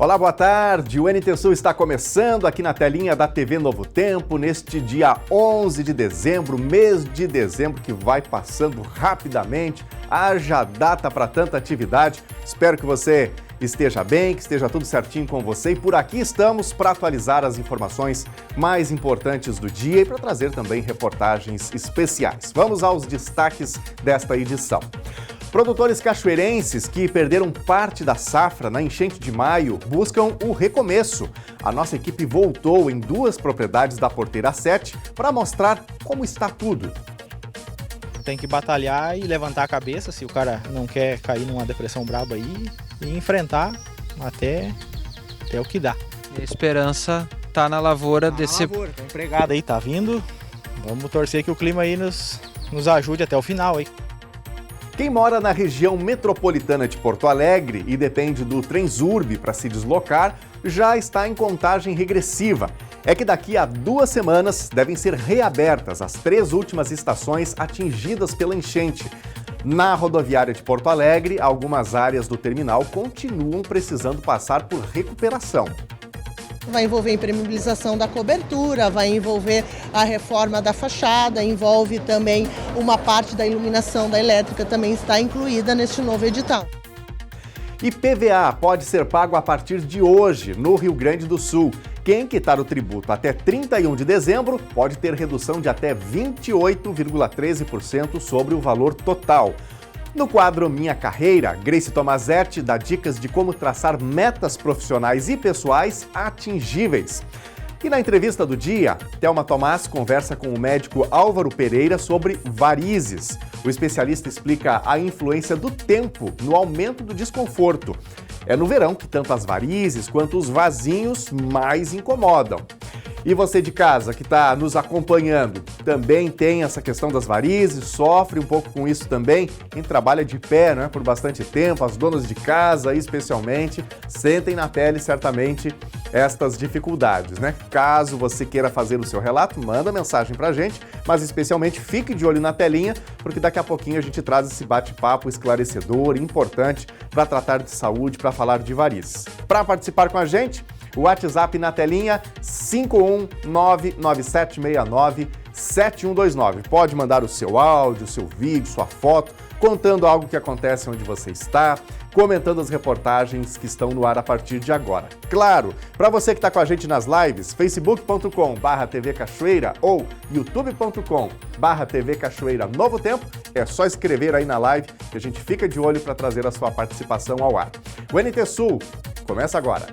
Olá, boa tarde. O NT Sul está começando aqui na telinha da TV Novo Tempo, neste dia 11 de dezembro, mês de dezembro que vai passando rapidamente. Haja data para tanta atividade. Espero que você esteja bem, que esteja tudo certinho com você. E por aqui estamos para atualizar as informações mais importantes do dia e para trazer também reportagens especiais. Vamos aos destaques desta edição. Produtores cachoeirenses que perderam parte da safra na enchente de maio buscam o recomeço. A nossa equipe voltou em 2 propriedades da Porteira 7 para mostrar como está tudo. Tem que batalhar e levantar a cabeça se o cara não quer cair numa depressão braba aí e enfrentar até o que dá. E a esperança tá na lavoura desse... lavoura, tá empregado aí, tá vindo. Vamos torcer que o clima aí nos ajude até o final aí. Quem mora na região metropolitana de Porto Alegre e depende do Transurb para se deslocar, já está em contagem regressiva. É que daqui a 2 semanas devem ser reabertas as 3 últimas estações atingidas pela enchente. Na rodoviária de Porto Alegre, algumas áreas do terminal continuam precisando passar por recuperação. Vai envolver a impermeabilização da cobertura, vai envolver a reforma da fachada, envolve também uma parte da iluminação da elétrica, também está incluída neste novo edital. IPVA pode ser pago a partir de hoje, no Rio Grande do Sul. Quem quitar o tributo até 31 de dezembro pode ter redução de até 28,13% sobre o valor total. No quadro Minha Carreira, Grace Tomazetti dá dicas de como traçar metas profissionais e pessoais atingíveis. E na entrevista do dia, Thelma Tomás conversa com o médico Álvaro Pereira sobre varizes. O especialista explica a influência do tempo no aumento do desconforto. É no verão que tanto as varizes quanto os vasinhos mais incomodam. E você de casa que está nos acompanhando, também tem essa questão das varizes, sofre um pouco com isso também? Quem trabalha de pé, né, por bastante tempo, as donas de casa especialmente, sentem na pele certamente estas dificuldades, né? Caso você queira fazer o seu relato, manda mensagem pra gente, mas especialmente fique de olho na telinha, porque daqui a pouquinho a gente traz esse bate-papo esclarecedor, importante, para tratar de saúde, para falar de varizes. Para participar com a gente, o WhatsApp na telinha 51997697129. Pode mandar o seu áudio, o seu vídeo, sua foto, contando algo que acontece onde você está, comentando as reportagens que estão no ar a partir de agora. Claro, para você que está com a gente nas lives, facebook.com/TV Cachoeira ou youtube.com/TV Cachoeira Novo Tempo, é só escrever aí na live que a gente fica de olho para trazer a sua participação ao ar. O NT Sul começa agora.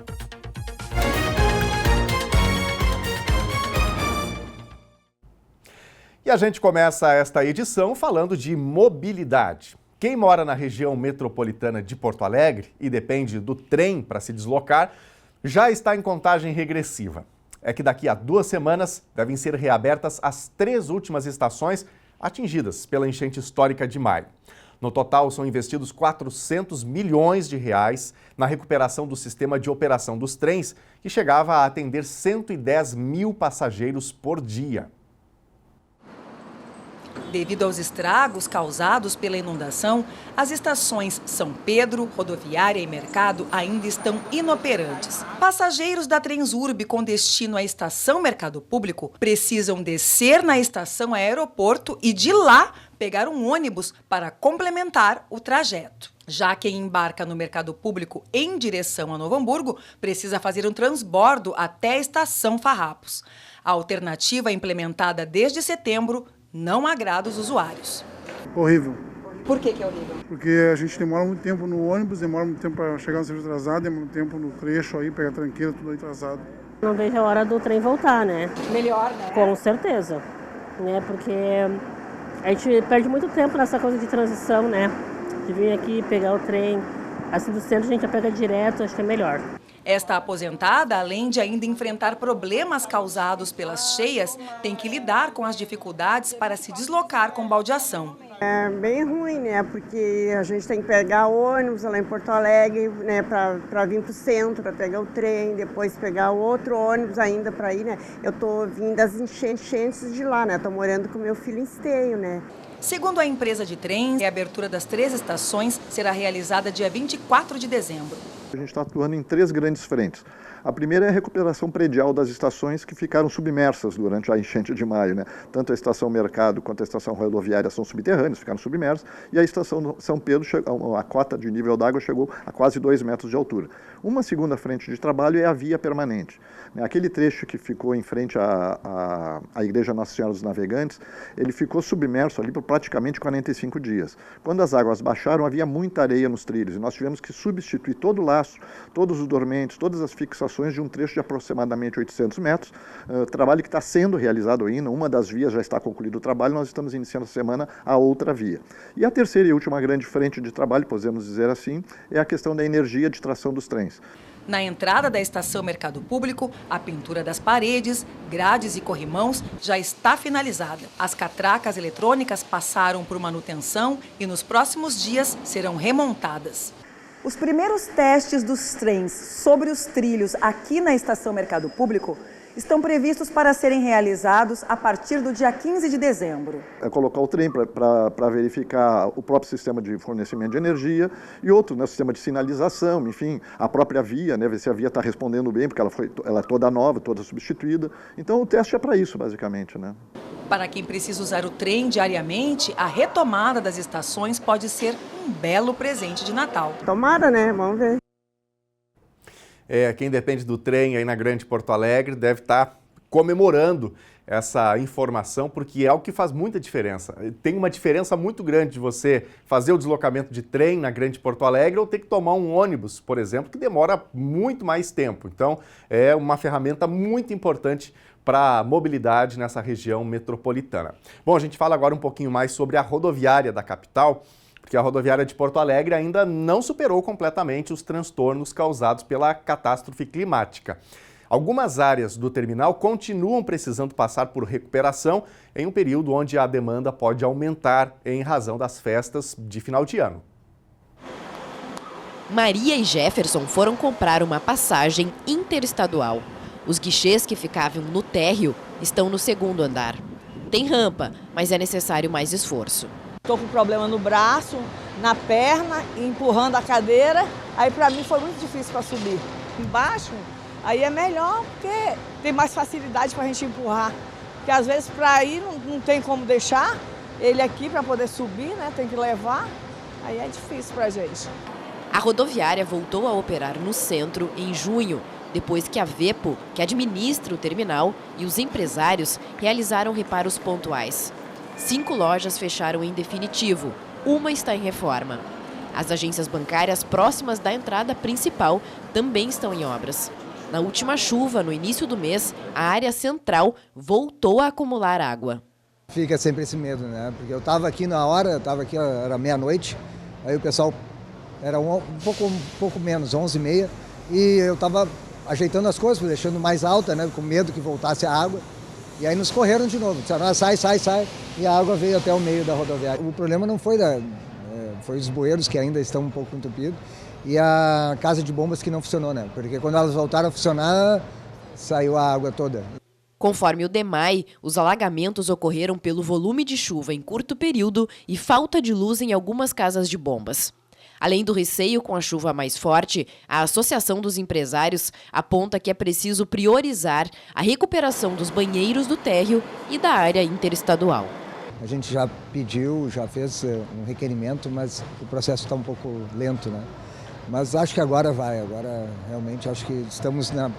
E a gente começa esta edição falando de mobilidade. Quem mora na região metropolitana de Porto Alegre e depende do trem para se deslocar, já está em contagem regressiva. É que daqui a 2 semanas devem ser reabertas as 3 últimas estações atingidas pela enchente histórica de maio. No total, são investidos 400 milhões de reais na recuperação do sistema de operação dos trens, que chegava a atender 110 mil passageiros por dia. Devido aos estragos causados pela inundação, as estações São Pedro, Rodoviária e Mercado ainda estão inoperantes. Passageiros da Transurb com destino à estação Mercado Público precisam descer na estação Aeroporto e de lá pegar um ônibus para complementar o trajeto. Já quem embarca no Mercado Público em direção a Novo Hamburgo precisa fazer um transbordo até a estação Farrapos. A alternativa implementada desde setembro não agrada os usuários. Horrível. Por que é horrível? Porque a gente demora muito tempo no ônibus, demora muito tempo para chegar no serviço atrasado, demora muito tempo no trecho aí, pegar tranqueira, tudo aí atrasado. Não vejo a hora do trem voltar, né? Melhor, né? Com certeza. Né? Porque a gente perde muito tempo nessa coisa de transição, né? De vir aqui pegar o trem, assim do centro a gente já pega direto, acho que é melhor. Esta aposentada, além de ainda enfrentar problemas causados pelas cheias, tem que lidar com as dificuldades para se deslocar com baldeação. É bem ruim, né? Porque a gente tem que pegar ônibus lá em Porto Alegre, né? Para vir para o centro, para pegar o trem, depois pegar outro ônibus ainda para ir, né? Eu tô vindo das enchentes de lá, né? Tô morando com meu filho em Esteio, né? Segundo a empresa de trens, a abertura das 3 estações será realizada dia 24 de dezembro. A gente está atuando em 3 grandes frentes. A primeira é a recuperação predial das estações que ficaram submersas durante a enchente de maio, né? Tanto a estação Mercado quanto a estação rodoviária são subterrâneas, ficaram submersas, e a estação São Pedro, a cota de nível d'água chegou a quase 2 metros de altura. Uma segunda frente de trabalho é a via permanente. Aquele trecho que ficou em frente à Igreja Nossa Senhora dos Navegantes, ele ficou submerso ali por praticamente 45 dias. Quando as águas baixaram, havia muita areia nos trilhos, e nós tivemos que substituir todo o laço, todos os dormentes, todas as fixações de um trecho de aproximadamente 800 metros, trabalho que está sendo realizado ainda. Uma das vias já está concluído o trabalho, nós estamos iniciando essa semana a outra via. E a terceira e última grande frente de trabalho, podemos dizer assim, é a questão da energia de tração dos trens. Na entrada da estação Mercado Público, a pintura das paredes, grades e corrimãos já está finalizada. As catracas eletrônicas passaram por manutenção e nos próximos dias serão remontadas. Os primeiros testes dos trens sobre os trilhos aqui na estação Mercado Público estão previstos para serem realizados a partir do dia 15 de dezembro. É colocar o trem para verificar o próprio sistema de fornecimento de energia e outro, né, o sistema de sinalização, enfim, a própria via, né, ver se a via está respondendo bem, porque ela é toda nova, toda substituída. Então o teste é para isso, basicamente, né? Para quem precisa usar o trem diariamente, a retomada das estações pode ser um belo presente de Natal. Tomara, né? Vamos ver. Quem depende do trem aí na Grande Porto Alegre deve estar comemorando essa informação, porque é algo que faz muita diferença. Tem uma diferença muito grande de você fazer o deslocamento de trem na Grande Porto Alegre ou ter que tomar um ônibus, por exemplo, que demora muito mais tempo. Então, é uma ferramenta muito importante para a mobilidade nessa região metropolitana. Bom, a gente fala agora um pouquinho mais sobre a rodoviária da capital, porque a rodoviária de Porto Alegre ainda não superou completamente os transtornos causados pela catástrofe climática. Algumas áreas do terminal continuam precisando passar por recuperação em um período onde a demanda pode aumentar em razão das festas de final de ano. Maria e Jefferson foram comprar uma passagem interestadual. Os guichês que ficavam no térreo estão no 2º andar. Tem rampa, mas é necessário mais esforço. Estou com problema no braço, na perna, empurrando a cadeira. Aí para mim foi muito difícil para subir. Embaixo, aí é melhor porque tem mais facilidade para a gente empurrar. Porque às vezes para ir não tem como deixar ele aqui para poder subir, né? Tem que levar. Aí é difícil para a gente. A rodoviária voltou a operar no centro em junho, depois que a Vepo, que administra o terminal, e os empresários realizaram reparos pontuais. 5 lojas fecharam em definitivo, uma está em reforma. As agências bancárias próximas da entrada principal também estão em obras. Na última chuva, no início do mês, a área central voltou a acumular água. Fica sempre esse medo, né? Porque eu estava aqui na hora, era meia-noite, aí o pessoal era um pouco menos, 11h30, e eu estava ajeitando as coisas, deixando mais alta, né? Com medo que voltasse a água. E aí nos correram de novo, disseram, sai, e a água veio até o meio da rodoviária. O problema não foi foi os bueiros que ainda estão um pouco entupidos e a casa de bombas que não funcionou, né? Porque quando elas voltaram a funcionar, saiu a água toda. Conforme o DEMAI, os alagamentos ocorreram pelo volume de chuva em curto período e falta de luz em algumas casas de bombas. Além do receio com a chuva mais forte, a Associação dos Empresários aponta que é preciso priorizar a recuperação dos banheiros do térreo e da área interestadual. A gente já pediu, já fez um requerimento, mas o processo está um pouco lento, né? Mas acho que agora vai, agora realmente acho que estamos na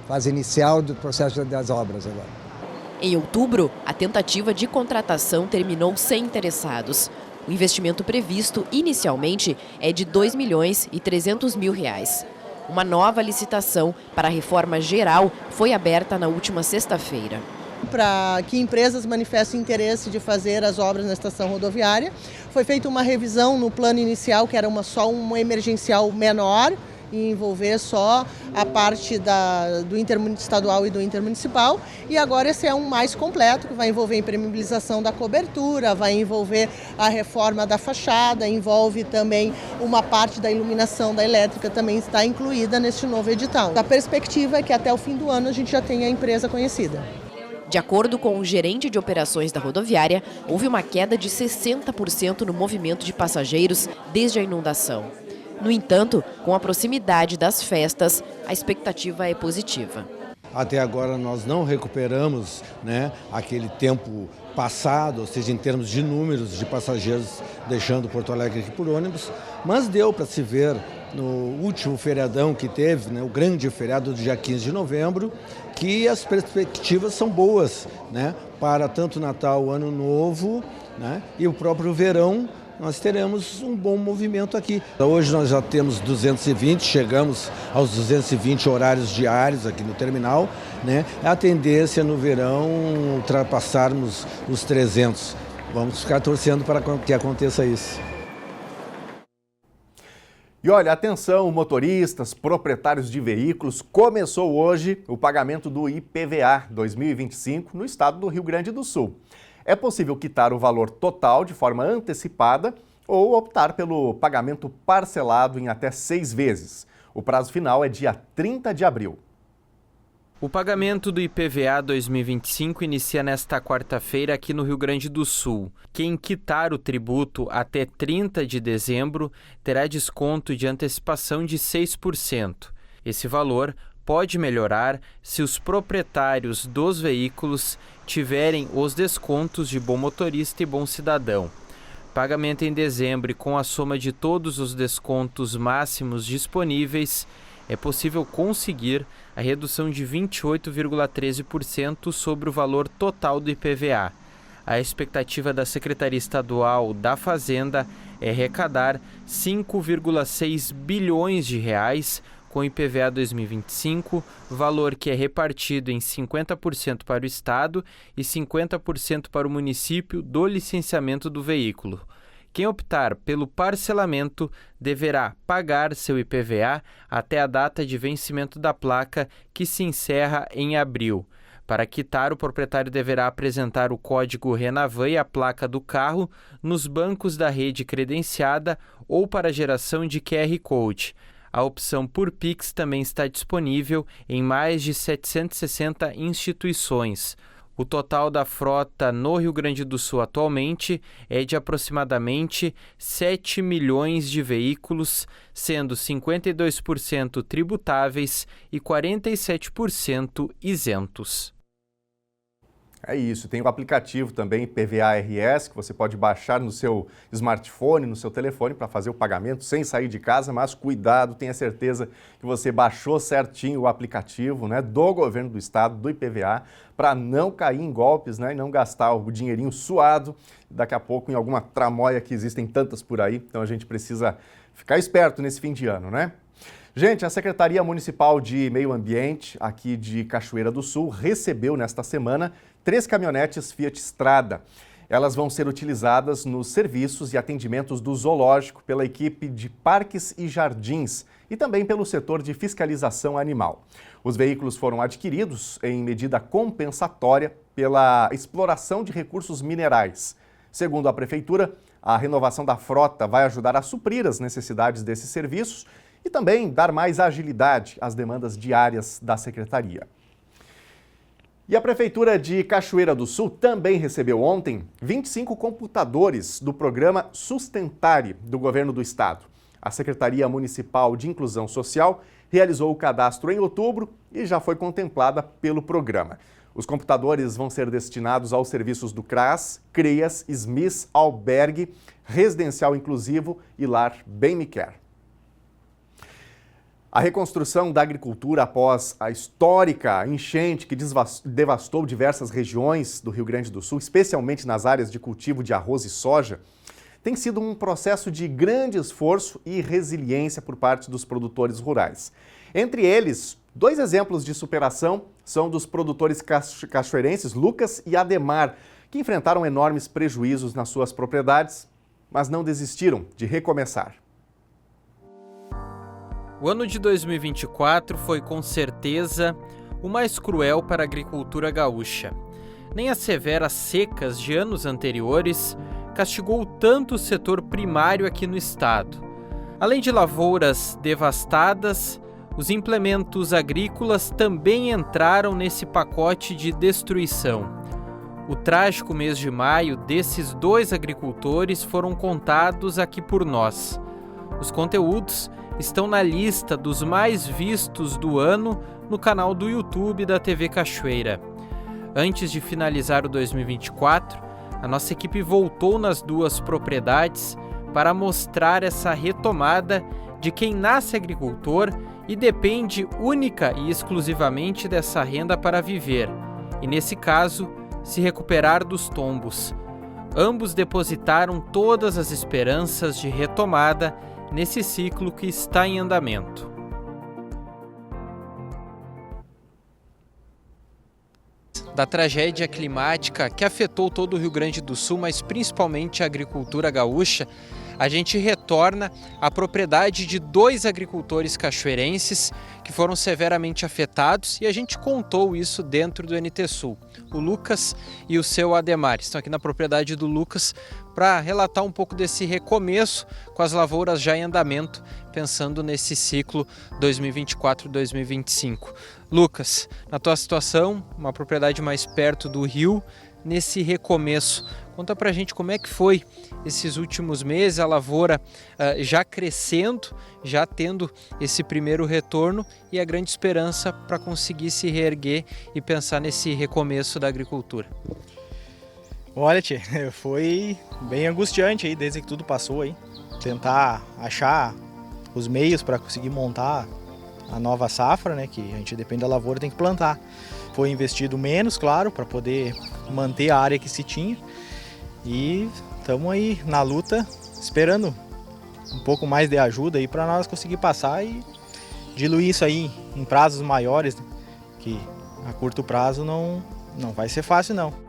fase inicial do processo das obras agora. Em outubro, a tentativa de contratação terminou sem interessados. O investimento previsto inicialmente é de R$ 2.300.000. Uma nova licitação para a reforma geral foi aberta na última sexta-feira. Para que empresas manifestem interesse de fazer as obras na estação rodoviária, foi feita uma revisão no plano inicial, que era só uma emergencial menor, e envolver só a parte do interestadual e do intermunicipal. E agora esse é um mais completo, que vai envolver a impermeabilização da cobertura, vai envolver a reforma da fachada, envolve também uma parte da iluminação da elétrica, também está incluída neste novo edital. A perspectiva é que até o fim do ano a gente já tenha a empresa conhecida. De acordo com o gerente de operações da rodoviária, houve uma queda de 60% no movimento de passageiros desde a inundação. No entanto, com a proximidade das festas, a expectativa é positiva. Até agora nós não recuperamos, né, aquele tempo passado, ou seja, em termos de números de passageiros deixando Porto Alegre aqui por ônibus, mas deu para se ver no último feriadão que teve, né, o grande feriado do dia 15 de novembro, que as perspectivas são boas, né, para tanto Natal, Ano Novo, né, e o próprio verão. Nós teremos um bom movimento aqui. Hoje nós já temos 220, chegamos aos 220 horários diários aqui no terminal, né? A tendência no verão ultrapassarmos os 300. Vamos ficar torcendo para que aconteça isso. E olha, atenção, motoristas, proprietários de veículos, começou hoje o pagamento do IPVA 2025 no estado do Rio Grande do Sul. É possível quitar o valor total de forma antecipada ou optar pelo pagamento parcelado em até 6 vezes. O prazo final é dia 30 de abril. O pagamento do IPVA 2025 inicia nesta quarta-feira aqui no Rio Grande do Sul. Quem quitar o tributo até 30 de dezembro terá desconto de antecipação de 6%. Esse valor pode melhorar se os proprietários dos veículos tiverem os descontos de bom motorista e bom cidadão. Pagamento em dezembro e com a soma de todos os descontos máximos disponíveis, é possível conseguir a redução de 28,13% sobre o valor total do IPVA. A expectativa da Secretaria Estadual da Fazenda é arrecadar 5,6 bilhões de reais com o IPVA 2025, valor que é repartido em 50% para o Estado e 50% para o município do licenciamento do veículo. Quem optar pelo parcelamento deverá pagar seu IPVA até a data de vencimento da placa, que se encerra em abril. Para quitar, o proprietário deverá apresentar o código Renavan e a placa do carro nos bancos da rede credenciada ou para geração de QR Code. A opção por Pix também está disponível em mais de 760 instituições. O total da frota no Rio Grande do Sul atualmente é de aproximadamente 7 milhões de veículos, sendo 52% tributáveis e 47% isentos. É isso, tem o aplicativo também IPVA-RS, que você pode baixar no seu smartphone, no seu telefone para fazer o pagamento sem sair de casa, mas cuidado, tenha certeza que você baixou certinho o aplicativo, né, do governo do estado, do IPVA, para não cair em golpes, né, e não gastar o dinheirinho suado daqui a pouco em alguma tramóia, que existem tantas por aí, então a gente precisa ficar esperto nesse fim de ano, né? Gente, a Secretaria Municipal de Meio Ambiente, aqui de Cachoeira do Sul, recebeu nesta semana 3 caminhonetes Fiat Strada. Elas vão ser utilizadas nos serviços e atendimentos do zoológico pela equipe de parques e jardins e também pelo setor de fiscalização animal. Os veículos foram adquiridos em medida compensatória pela exploração de recursos minerais. Segundo a Prefeitura, a renovação da frota vai ajudar a suprir as necessidades desses serviços e também dar mais agilidade às demandas diárias da Secretaria. E a Prefeitura de Cachoeira do Sul também recebeu ontem 25 computadores do programa Sustentare do Governo do Estado. A Secretaria Municipal de Inclusão Social realizou o cadastro em outubro e já foi contemplada pelo programa. Os computadores vão ser destinados aos serviços do CRAS, CREAS, SMIS, Albergue, Residencial Inclusivo e Lar Bem Me Quer. A reconstrução da agricultura após a histórica enchente que devastou diversas regiões do Rio Grande do Sul, especialmente nas áreas de cultivo de arroz e soja, tem sido um processo de grande esforço e resiliência por parte dos produtores rurais. Entre eles, 2 exemplos de superação são dos produtores cachoeirenses Lucas e Ademar, que enfrentaram enormes prejuízos nas suas propriedades, mas não desistiram de recomeçar. O ano de 2024 foi, com certeza, o mais cruel para a agricultura gaúcha. Nem as severas secas de anos anteriores castigou tanto o setor primário aqui no estado. Além de lavouras devastadas, os implementos agrícolas também entraram nesse pacote de destruição. O trágico mês de maio desses 2 agricultores foram contados aqui por nós. Os conteúdos estão na lista dos mais vistos do ano no canal do YouTube da TV Cachoeira. Antes de finalizar o 2024, a nossa equipe voltou nas duas propriedades para mostrar essa retomada de quem nasce agricultor e depende única e exclusivamente dessa renda para viver, e nesse caso, se recuperar dos tombos. Ambos depositaram todas as esperanças de retomada nesse ciclo que está em andamento. Da tragédia climática que afetou todo o Rio Grande do Sul, mas principalmente a agricultura gaúcha, a gente retorna à propriedade de 2 agricultores cachoeirenses que foram severamente afetados, e a gente contou isso dentro do NT Sul. O Lucas e o seu Ademar estão aqui na propriedade do Lucas para relatar um pouco desse recomeço com as lavouras já em andamento, pensando nesse ciclo 2024-2025. Lucas, na tua situação, uma propriedade mais perto do rio, nesse recomeço, conta pra gente como é que foi esses últimos meses, a lavoura já crescendo, já tendo esse primeiro retorno e a grande esperança para conseguir se reerguer e pensar nesse recomeço da agricultura. Olha, tchê, foi bem angustiante aí desde que tudo passou aí. Tentar achar os meios para conseguir montar a nova safra, né? Que a gente depende da lavoura, tem que plantar. Foi investido menos, claro, para poder manter a área que se tinha. E estamos aí na luta, esperando um pouco mais de ajuda aí para nós conseguir passar e diluir isso aí em prazos maiores, né? Que a curto prazo não vai ser fácil não.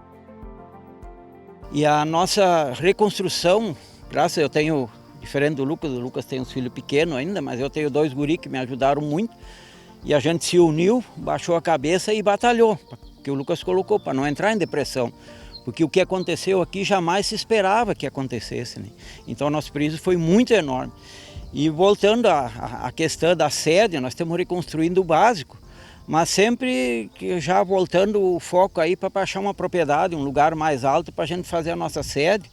E a nossa reconstrução, graças eu tenho, diferente do Lucas tem uns filhos pequenos ainda, mas eu tenho 2 guri que me ajudaram muito. E a gente se uniu, baixou a cabeça e batalhou, que o Lucas colocou, para não entrar em depressão. Porque o que aconteceu aqui jamais se esperava que acontecesse, né? Então nosso prejuízo foi muito enorme. E voltando à questão da sede, nós estamos reconstruindo o básico, mas sempre já voltando o foco aí para achar uma propriedade, um lugar mais alto para a gente fazer a nossa sede,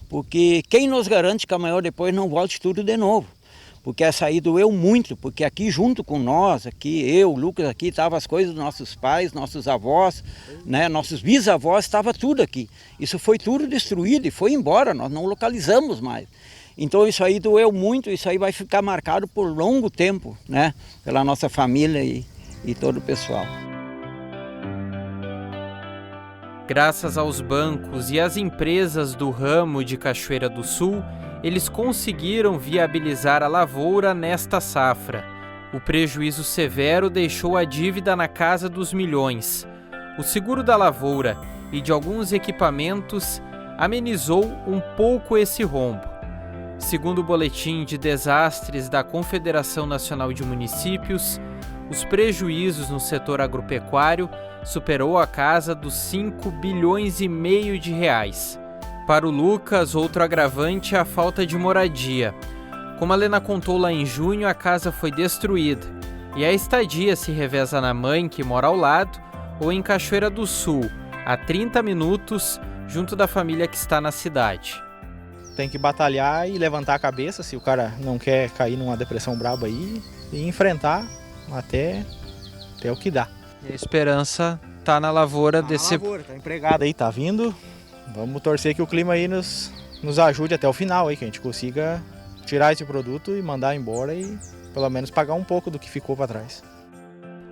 porque quem nos garante que amanhã ou depois não volte tudo de novo? Porque essa aí doeu muito, porque aqui junto com nós, aqui eu, Lucas, aqui estavam as coisas dos nossos pais, nossos avós, né, nossos bisavós, estava tudo aqui. Isso foi tudo destruído e foi embora, nós não localizamos mais. Então isso aí doeu muito, isso aí vai ficar marcado por longo tempo, né, pela nossa família e todo o pessoal. Graças aos bancos e às empresas do ramo de Cachoeira do Sul, eles conseguiram viabilizar a lavoura nesta safra. O prejuízo severo deixou a dívida na casa dos milhões. O seguro da lavoura e de alguns equipamentos amenizou um pouco esse rombo. Segundo o boletim de desastres da Confederação Nacional de Municípios, os prejuízos no setor agropecuário superou a casa dos 5,5 bilhões de reais. Para o Lucas, outro agravante é a falta de moradia. Como a Lena contou lá em junho, a casa foi destruída e a estadia se reveza na mãe, que mora ao lado, ou em Cachoeira do Sul, a 30 minutos, junto da família que está na cidade. Tem que batalhar e levantar a cabeça se o cara não quer cair numa depressão braba aí e enfrentar até o que dá. E a esperança tá na lavoura desse... lavoura, tá empregado aí, tá vindo. Vamos torcer que o clima aí nos ajude até o final aí, que a gente consiga tirar esse produto e mandar embora e pelo menos pagar um pouco do que ficou para trás.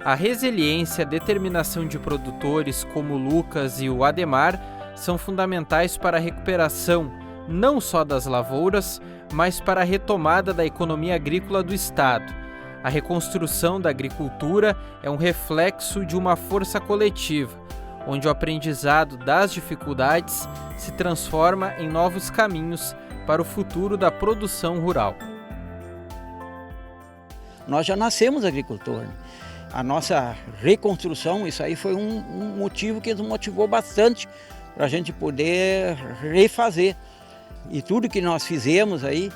A resiliência e a determinação de produtores como o Lucas e o Ademar são fundamentais para a recuperação não só das lavouras, mas para a retomada da economia agrícola do estado. A reconstrução da agricultura é um reflexo de uma força coletiva, onde o aprendizado das dificuldades se transforma em novos caminhos para o futuro da produção rural. Nós já nascemos agricultor, né? A nossa reconstrução, isso aí foi um motivo que nos motivou bastante para a gente poder refazer. E tudo que nós fizemos aí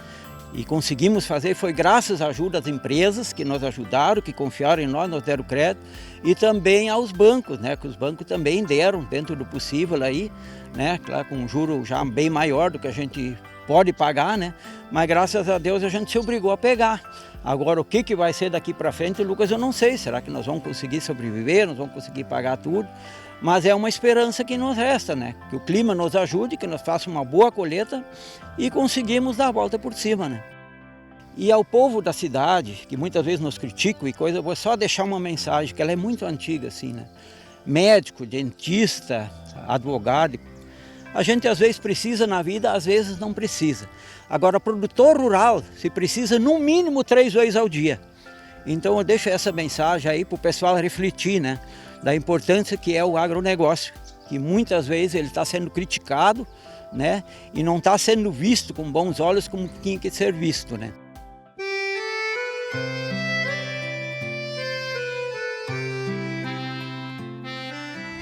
e conseguimos fazer foi graças à ajuda das empresas que nos ajudaram, que confiaram em nós, nos deram crédito, e também aos bancos, né, que os bancos também deram, dentro do possível aí, né, claro, com um juro já bem maior do que a gente pode pagar, né? Mas graças a Deus a gente se obrigou a pegar. Agora, o que vai ser daqui para frente, Lucas, eu não sei. Será que nós vamos conseguir sobreviver, nós vamos conseguir pagar tudo? Mas é uma esperança que nos resta, né? Que o clima nos ajude, que nos faça uma boa colheita e conseguimos dar a volta por cima, né? E ao povo da cidade, que muitas vezes nos criticam e coisa, eu vou só deixar uma mensagem, que ela é muito antiga, assim, né? Médico, dentista, advogado, a gente às vezes precisa na vida, às vezes não precisa. Agora, produtor rural, se precisa no mínimo 3 vezes ao dia. Então eu deixo essa mensagem aí para o pessoal refletir, né? Da importância que é o agronegócio, que muitas vezes ele está sendo criticado, né? E não está sendo visto com bons olhos como tinha que ser visto, né?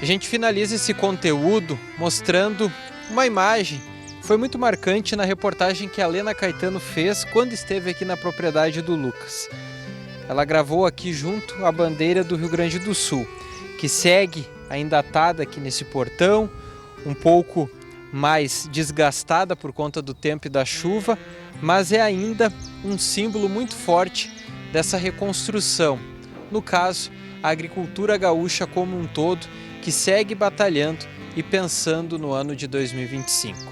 A gente finaliza esse conteúdo mostrando uma imagem que foi muito marcante na reportagem que a Lena Caetano fez quando esteve aqui na propriedade do Lucas. Ela gravou aqui junto a bandeira do Rio Grande do Sul, que segue ainda atada aqui nesse portão, um pouco mais desgastada por conta do tempo e da chuva, mas é ainda um símbolo muito forte dessa reconstrução. No caso, a agricultura gaúcha como um todo, que segue batalhando e pensando no ano de 2025.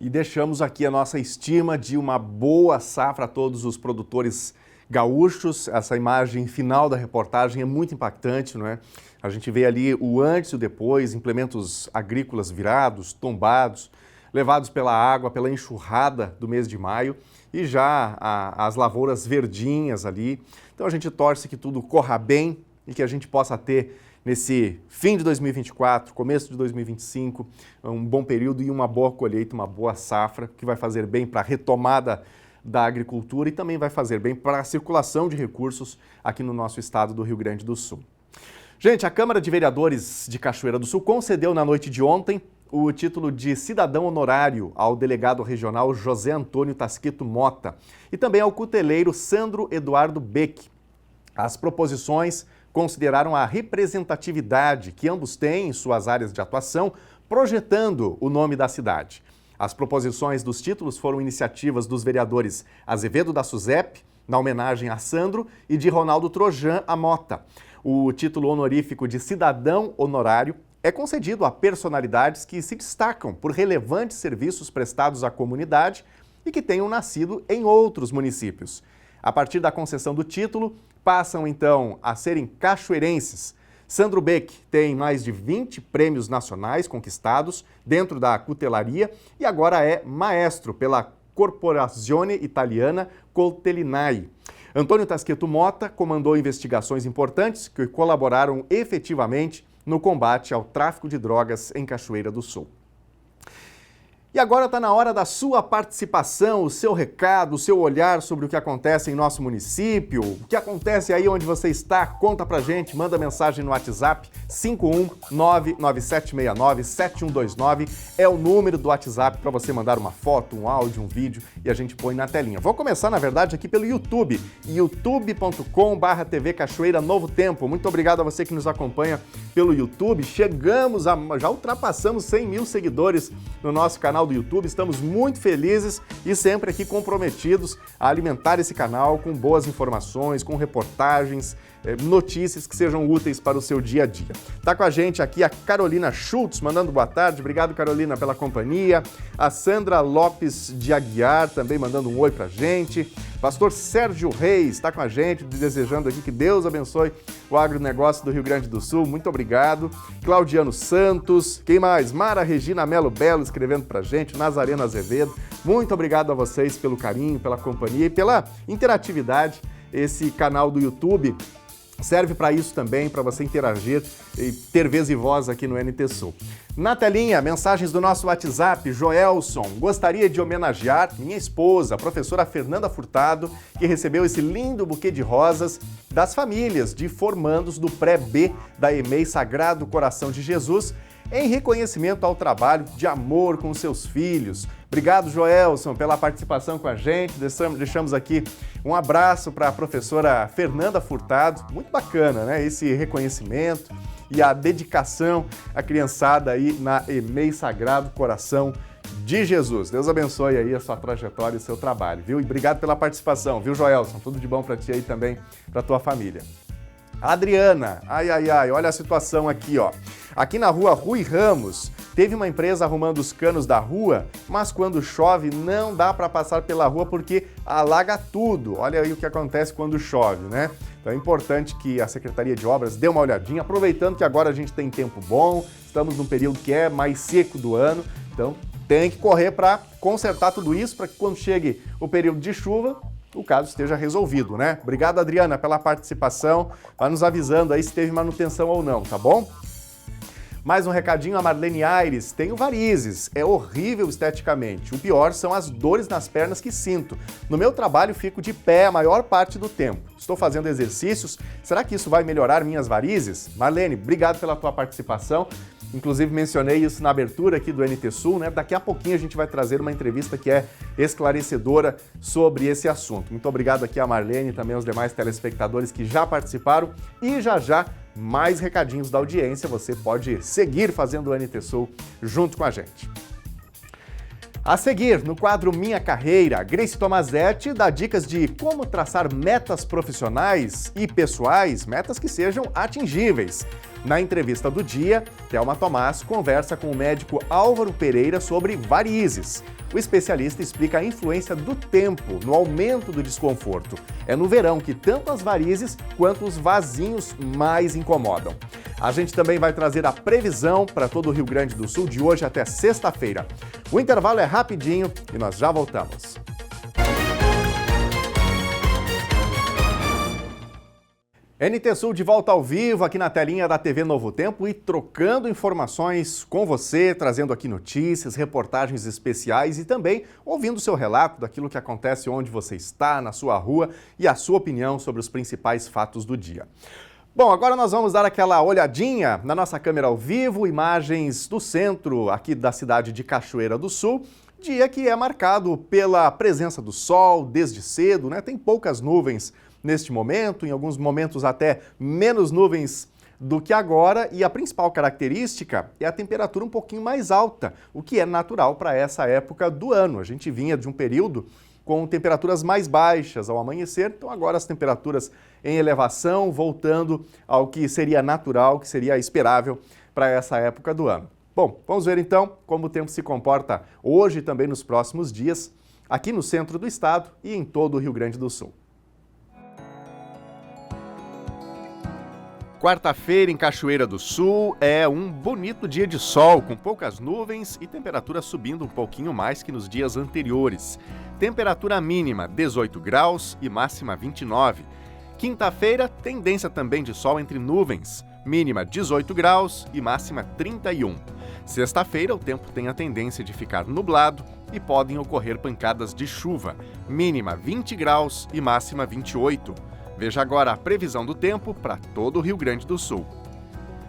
E deixamos aqui a nossa estima de uma boa safra a todos os produtores gaúchos. Essa imagem final da reportagem é muito impactante, não é? A gente vê ali o antes e o depois, implementos agrícolas virados, tombados, levados pela água, pela enxurrada do mês de maio e já as lavouras verdinhas ali. Então a gente torce que tudo corra bem e que a gente possa ter nesse fim de 2024, começo de 2025, um bom período e uma boa colheita, uma boa safra, que vai fazer bem para a retomada da agricultura e também vai fazer bem para a circulação de recursos aqui no nosso estado do Rio Grande do Sul. Gente, a Câmara de Vereadores de Cachoeira do Sul concedeu na noite de ontem o título de cidadão honorário ao delegado regional José Antônio Tasqueto Mota e também ao cuteleiro Sandro Eduardo Beck. As proposições consideraram a representatividade que ambos têm em suas áreas de atuação, projetando o nome da cidade. As proposições dos títulos foram iniciativas dos vereadores Azevedo da Suzep, na homenagem a Sandro, e de Ronaldo Trojan a Mota. O título honorífico de cidadão honorário é concedido a personalidades que se destacam por relevantes serviços prestados à comunidade e que tenham nascido em outros municípios. A partir da concessão do título, passam então a serem cachoeirenses. Sandro Beck tem mais de 20 prêmios nacionais conquistados dentro da cutelaria e agora é maestro pela Corporazione Italiana Coltellinai. Antônio Tasqueto Mota comandou investigações importantes que colaboraram efetivamente no combate ao tráfico de drogas em Cachoeira do Sul. E agora está na hora da sua participação, o seu recado, o seu olhar sobre o que acontece em nosso município, o que acontece aí onde você está, conta pra gente, manda mensagem no WhatsApp 51997697129, é o número do WhatsApp para você mandar uma foto, um áudio, um vídeo e a gente põe na telinha. Vou começar, na verdade, aqui pelo YouTube, youtube.com/TV Cachoeira Novo Tempo. Muito obrigado a você que nos acompanha pelo YouTube. Já ultrapassamos 100 mil seguidores no nosso canal do YouTube, estamos muito felizes e sempre aqui comprometidos a alimentar esse canal com boas informações, com reportagens, notícias que sejam úteis para o seu dia a dia. Tá com a gente aqui a Carolina Schultz, mandando boa tarde. Obrigado, Carolina, pela companhia. A Sandra Lopes de Aguiar também mandando um oi pra gente. Pastor Sérgio Reis está com a gente, desejando aqui que Deus abençoe o agronegócio do Rio Grande do Sul. Muito obrigado. Claudiano Santos. Quem mais? Mara Regina Melo Belo escrevendo pra gente. Nazareno Azevedo. Muito obrigado a vocês pelo carinho, pela companhia e pela interatividade. Esse canal do YouTube serve para isso também, para você interagir e ter vez e voz aqui no NT Sul. Na telinha, mensagens do nosso WhatsApp. Joelson, gostaria de homenagear minha esposa, a professora Fernanda Furtado, que recebeu esse lindo buquê de rosas das famílias de formandos do Pré-B da EMEI Sagrado Coração de Jesus, em reconhecimento ao trabalho de amor com seus filhos. Obrigado, Joelson, pela participação com a gente. Deixamos aqui um abraço para a professora Fernanda Furtado. Muito bacana, né? Esse reconhecimento e a dedicação à criançada aí na EMEI Sagrado Coração de Jesus. Deus abençoe aí a sua trajetória e o seu trabalho, viu? E obrigado pela participação, viu, Joelson? Tudo de bom para ti aí também, para tua família. Adriana, olha a situação aqui, ó. Aqui na rua Rui Ramos, teve uma empresa arrumando os canos da rua, mas quando chove não dá para passar pela rua porque alaga tudo. Olha aí o que acontece quando chove, né? Então é importante que a Secretaria de Obras dê uma olhadinha, aproveitando que agora a gente tem tempo bom, estamos num período que é mais seco do ano, então tem que correr para consertar tudo isso para que quando chegue o período de chuva, o caso esteja resolvido, né? Obrigado, Adriana, pela participação. Vai nos avisando aí se teve manutenção ou não, tá bom? Mais um recadinho, a Marlene Aires. Tenho varizes, é horrível esteticamente. O pior são as dores nas pernas que sinto. No meu trabalho fico de pé a maior parte do tempo. Estou fazendo exercícios. Será que isso vai melhorar minhas varizes? Marlene, obrigado pela tua participação. Inclusive mencionei isso na abertura aqui do NT Sul, né? Daqui a pouquinho a gente vai trazer uma entrevista que é esclarecedora sobre esse assunto. Muito obrigado aqui a Marlene e também aos demais telespectadores que já participaram e já mais recadinhos da audiência. Você pode seguir fazendo o NT Sul junto com a gente. A seguir, no quadro Minha Carreira, Grace Tomazetti dá dicas de como traçar metas profissionais e pessoais, metas que sejam atingíveis. Na entrevista do dia, Thelma Tomás conversa com o médico Álvaro Pereira sobre varizes. O especialista explica a influência do tempo no aumento do desconforto. É no verão que tanto as varizes quanto os vasinhos mais incomodam. A gente também vai trazer a previsão para todo o Rio Grande do Sul de hoje até sexta-feira. O intervalo é rapidinho e nós já voltamos. NT Sul de volta ao vivo aqui na telinha da TV Novo Tempo e trocando informações com você, trazendo aqui notícias, reportagens especiais e também ouvindo o seu relato daquilo que acontece onde você está, na sua rua e a sua opinião sobre os principais fatos do dia. Bom, agora nós vamos dar aquela olhadinha na nossa câmera ao vivo, imagens do centro aqui da cidade de Cachoeira do Sul, dia que é marcado pela presença do sol desde cedo, né? Tem poucas nuvens neste momento, em alguns momentos até menos nuvens do que agora, e a principal característica é a temperatura um pouquinho mais alta, o que é natural para essa época do ano. A gente vinha de um período com temperaturas mais baixas ao amanhecer, então agora as temperaturas em elevação, voltando ao que seria natural, que seria esperável para essa época do ano. Bom, vamos ver então como o tempo se comporta hoje e também nos próximos dias, aqui no centro do estado e em todo o Rio Grande do Sul. Quarta-feira em Cachoeira do Sul é um bonito dia de sol, com poucas nuvens e temperatura subindo um pouquinho mais que nos dias anteriores. Temperatura mínima 18 graus e máxima 29. Quinta-feira, tendência também de sol entre nuvens, mínima 18 graus e máxima 31. Sexta-feira, o tempo tem a tendência de ficar nublado e podem ocorrer pancadas de chuva, mínima 20 graus e máxima 28. Veja agora a previsão do tempo para todo o Rio Grande do Sul.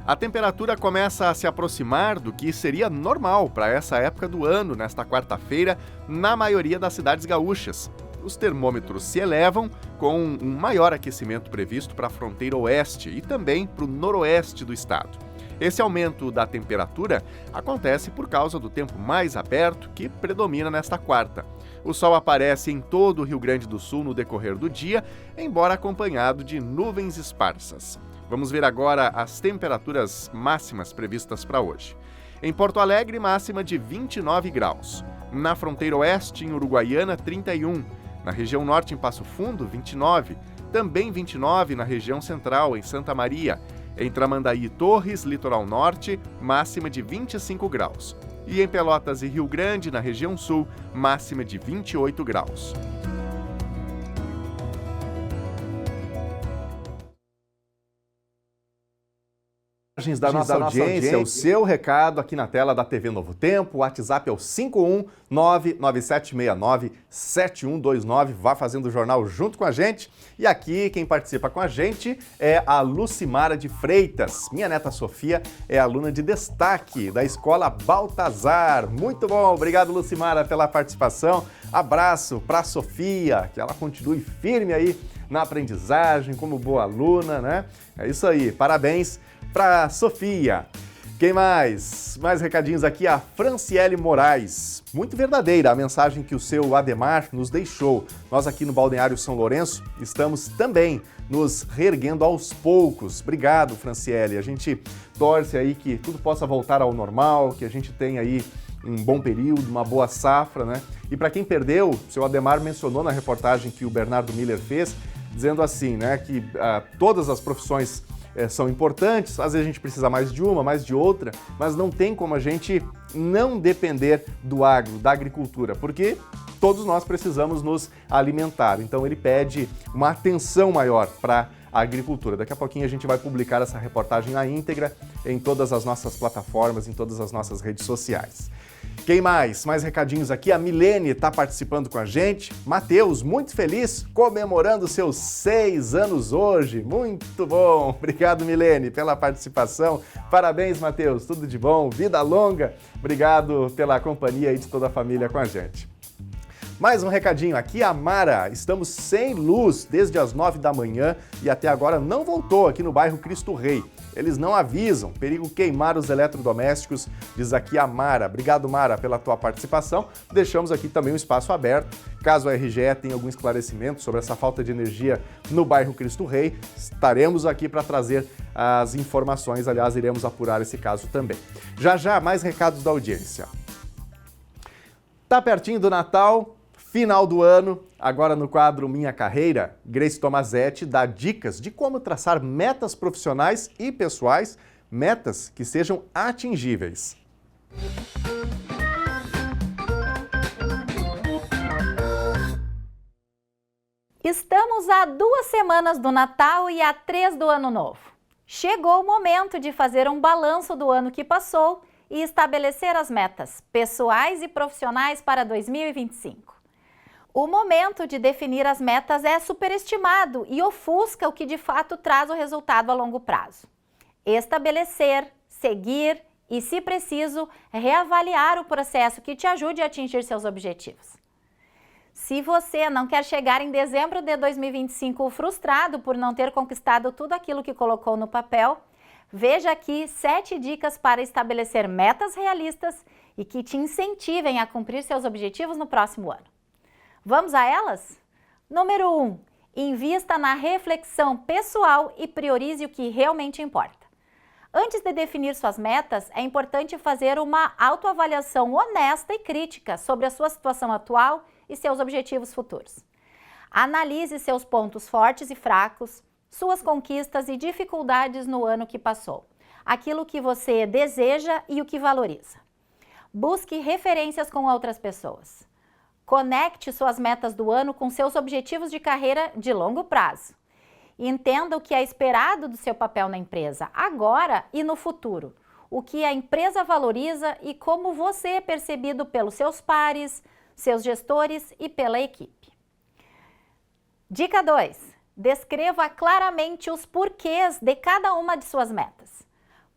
A temperatura começa a se aproximar do que seria normal para essa época do ano, nesta quarta-feira, na maioria das cidades gaúchas. Os termômetros se elevam com um maior aquecimento previsto para a fronteira oeste e também para o noroeste do estado. Esse aumento da temperatura acontece por causa do tempo mais aberto que predomina nesta quarta. O sol aparece em todo o Rio Grande do Sul no decorrer do dia, embora acompanhado de nuvens esparsas. Vamos ver agora as temperaturas máximas previstas para hoje. Em Porto Alegre, máxima de 29 graus. Na fronteira oeste, em Uruguaiana, 31. Na região norte, em Passo Fundo, 29. Também 29 na região central, em Santa Maria. Em Tramandaí e Torres, litoral norte, máxima de 25 graus. E em Pelotas e Rio Grande, na região sul, máxima de 28 graus. Da nossa audiência, o seu recado aqui na tela da TV Novo Tempo. O WhatsApp é o 51997697129. Vá fazendo o jornal junto com a gente. E aqui quem participa com a gente é a Lucimara de Freitas. Minha neta Sofia é aluna de destaque da Escola Baltazar. Muito bom, obrigado Lucimara pela participação. Abraço para a Sofia, que ela continue firme aí na aprendizagem como boa aluna, né? É isso aí, parabéns para Sofia. Quem mais? Mais recadinhos aqui, a Franciele Moraes. Muito verdadeira a mensagem que o seu Ademar nos deixou. Nós aqui no Balneário São Lourenço estamos também nos reerguendo aos poucos. Obrigado, Franciele. A gente torce aí que tudo possa voltar ao normal, que a gente tenha aí um bom período, uma boa safra, né? E para quem perdeu, o seu Ademar mencionou na reportagem que o Bernardo Miller fez, dizendo assim, né, que todas as profissões são importantes, às vezes a gente precisa mais de uma, mais de outra, mas não tem como a gente não depender do agro, da agricultura, porque todos nós precisamos nos alimentar. Então ele pede uma atenção maior para a agricultura. Daqui a pouquinho a gente vai publicar essa reportagem na íntegra em todas as nossas plataformas, em todas as nossas redes sociais. Quem mais? Mais recadinhos aqui. A Milene está participando com a gente. Matheus, muito feliz, comemorando seus 6 anos hoje. Muito bom. Obrigado, Milene, pela participação. Parabéns, Matheus. Tudo de bom. Vida longa. Obrigado pela companhia aí de toda a família com a gente. Mais um recadinho aqui, a Mara. Estamos sem luz desde as 9 da manhã e até agora não voltou aqui no bairro Cristo Rei. Eles não avisam, perigo queimar os eletrodomésticos, diz aqui a Mara. Obrigado, Mara, pela tua participação. Deixamos aqui também um espaço aberto. Caso a RGE tenha algum esclarecimento sobre essa falta de energia no bairro Cristo Rei, estaremos aqui para trazer as informações. Aliás, iremos apurar esse caso também. Já, mais recados da audiência. Tá pertinho do Natal, final do ano. Agora no quadro Minha Carreira, Grace Tomazetti dá dicas de como traçar metas profissionais e pessoais, metas que sejam atingíveis. Estamos a 2 semanas do Natal e a 3 do Ano Novo. Chegou o momento de fazer um balanço do ano que passou e estabelecer as metas pessoais e profissionais para 2025. O momento de definir as metas é superestimado e ofusca o que de fato traz o resultado a longo prazo. Estabelecer, seguir e, se preciso, reavaliar o processo que te ajude a atingir seus objetivos. Se você não quer chegar em dezembro de 2025 frustrado por não ter conquistado tudo aquilo que colocou no papel, veja aqui 7 dicas para estabelecer metas realistas e que te incentivem a cumprir seus objetivos no próximo ano. Vamos a elas? Número 1. Invista na reflexão pessoal e priorize o que realmente importa. Antes de definir suas metas, é importante fazer uma autoavaliação honesta e crítica sobre a sua situação atual e seus objetivos futuros. Analise seus pontos fortes e fracos, suas conquistas e dificuldades no ano que passou, aquilo que você deseja e o que valoriza. Busque referências com outras pessoas. Conecte suas metas do ano com seus objetivos de carreira de longo prazo. Entenda o que é esperado do seu papel na empresa, agora e no futuro. O que a empresa valoriza e como você é percebido pelos seus pares, seus gestores e pela equipe. Dica 2. Descreva claramente os porquês de cada uma de suas metas.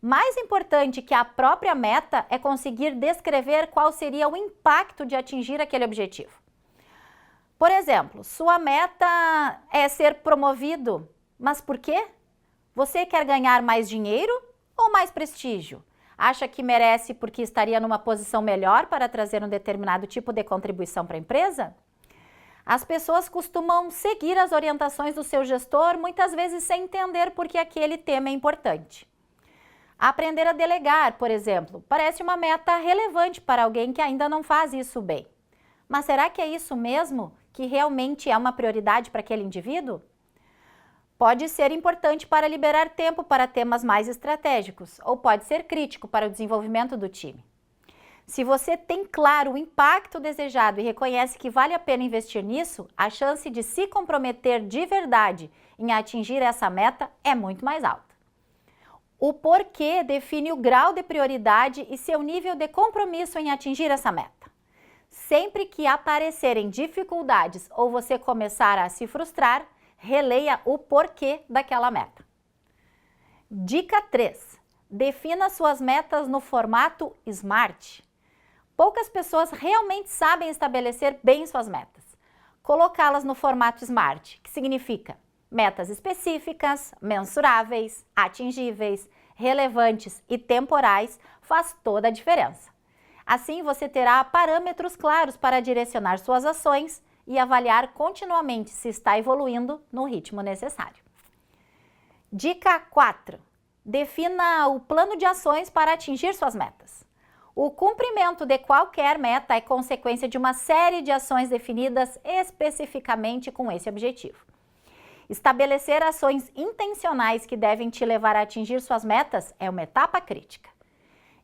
Mais importante que a própria meta é conseguir descrever qual seria o impacto de atingir aquele objetivo. Por exemplo, sua meta é ser promovido, mas por quê? Você quer ganhar mais dinheiro Ou mais prestígio? Acha que merece porque estaria numa posição melhor para trazer um determinado tipo de contribuição para a empresa? As pessoas costumam seguir as orientações do seu gestor, muitas vezes sem entender por que aquele tema é importante. Aprender a delegar, por exemplo, parece uma meta relevante para alguém que ainda não faz isso bem. Mas será que é isso mesmo que realmente é uma prioridade para aquele indivíduo? Pode ser importante para liberar tempo para temas mais estratégicos, ou pode ser crítico para o desenvolvimento do time. Se você tem claro o impacto desejado e reconhece que vale a pena investir nisso, a chance de se comprometer de verdade em atingir essa meta é muito mais alta. O porquê define o grau de prioridade e seu nível de compromisso em atingir essa meta. Sempre que aparecerem dificuldades ou você começar a se frustrar, releia o porquê daquela meta. Dica 3. Defina suas metas no formato SMART. Poucas pessoas realmente sabem estabelecer bem suas metas. Colocá-las no formato SMART, que significa metas específicas, mensuráveis, atingíveis, relevantes e temporais, faz toda a diferença. Assim, você terá parâmetros claros para direcionar suas ações e avaliar continuamente se está evoluindo no ritmo necessário. Dica 4. Defina o plano de ações para atingir suas metas. O cumprimento de qualquer meta é consequência de uma série de ações definidas especificamente com esse objetivo. Estabelecer ações intencionais que devem te levar a atingir suas metas é uma etapa crítica.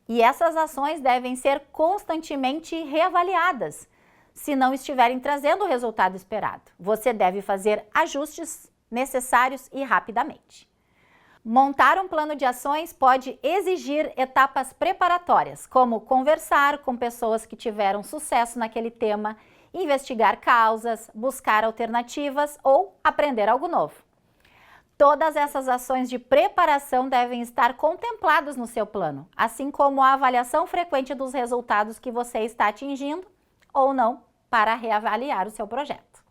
E essas ações devem ser constantemente reavaliadas, se não estiverem trazendo o resultado esperado. Você deve fazer ajustes necessários e rapidamente. Montar um plano de ações pode exigir etapas preparatórias, como conversar com pessoas que tiveram sucesso naquele tema, investigar causas, buscar alternativas ou aprender algo novo. Todas essas ações de preparação devem estar contempladas no seu plano, assim como a avaliação frequente dos resultados que você está atingindo ou não para reavaliar o seu projeto.